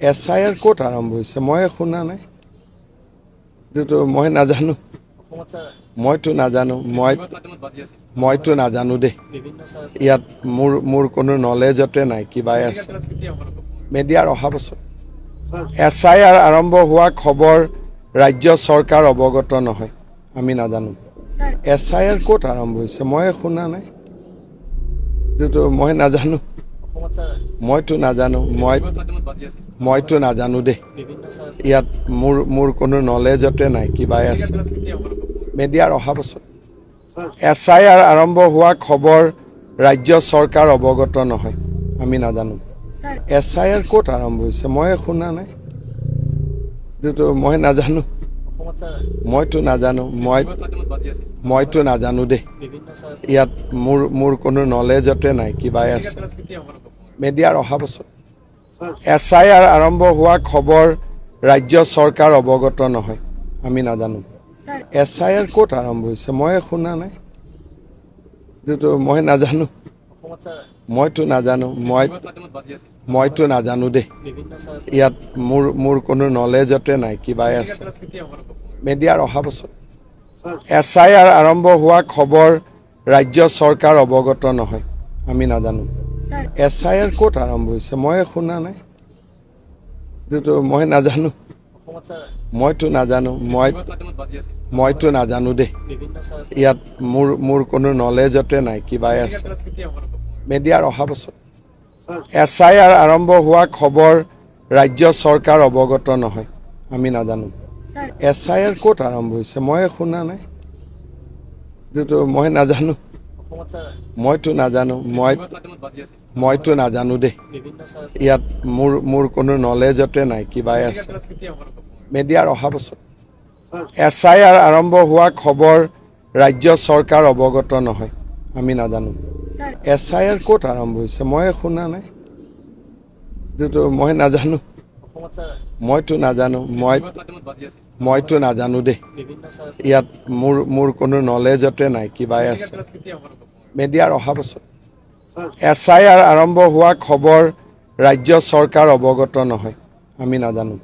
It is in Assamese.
SIR ক'ত আৰম্ভ হৈছে মই শুনা নাই যেটো মই নাজানো মইতো নাজানো মইতো নাজানো দে ইয়াত মোৰ কোনো নলেজতে নাই কিবাই আছে মিডিয়াৰ অহা বছৰ SIR আৰম্ভ হোৱা খবৰ ৰাজ্য চৰকাৰ অৱগত নহয় আমি নাজানো SIR ক'ত আৰম্ভ হৈছে মই শুনা নাই যেটো মই নাজানো মইতো নাজানো মইতো নাজানো দে ইয়াত মোৰ কোনো নলেজতে নাই কিবাই আছে মিডিয়াৰ অহা বছৰ SIR আৰম্ভ হোৱা খবৰ ৰাজ্য চৰকাৰ অৱগত নহয় আমি নাজানো SIR ক'ত আৰম্ভ হৈছে মই শুনা নাই যেটো মই নাজানো মইতো নাজানো মইতো নাজানো দে ইয়াত মোৰ কোনো নলেজতে নাই কিবাই আছে মিডিয়াৰ অহা বছৰ SIR আৰম্ভ হোৱা খবৰ ৰাজ্য চৰকাৰ অৱগত নহয় আমি নাজানো SIR ক'ত আৰম্ভ হৈছে মই শুনা নাই যেটো মই নাজানো মইতো নাজানো মইতো নাজানো দে ইয়াত মোৰ কোনো নলেজতে নাই কিবাই আছে মিডিয়াৰ অহা বছৰ SIR আৰম্ভ হোৱা খবৰ ৰাজ্য চৰকাৰ অৱগত নহয় আমি নাজানো SIR ক'ত আৰম্ভ হৈছে মই শুনা নাই যেটো মই নাজানো মইতো নাজানো মইতো নাজানো দে ইয়াত মোৰ কোনো নলেজতে নাই কিবাই আছে মিডিয়াৰ অহা বছৰ SIR আৰম্ভ হোৱা খবৰ ৰাজ্য চৰকাৰ অৱগত নহয় আমি নাজানো SIR ক'ত আৰম্ভ হৈছে মই শুনা নাই যেটো মই নাজানো মইতো নাজানো মইতো নাজানো দে ইয়াত মোৰ কোনো নলেজতে নাই কিবাই আছে মিডিয়াৰ অহা বছৰ SIR আৰম্ভ হোৱা খবৰ ৰাজ্য চৰকাৰ অৱগত নহয় আমি নাজানো SIR ক'ত আৰম্ভ হৈছে মই শুনা নাই যেটো মই নাজানো মইতো নাজানো মইতো নাজানো দে ইয়াত মোৰ কোনো নলেজতে নাই কিবাই আছে মিডিয়াৰ অহা বছৰ SIR আৰম্ভ হোৱা খবৰ ৰাজ্য চৰকাৰ অৱগত নহয় আমি নাজানো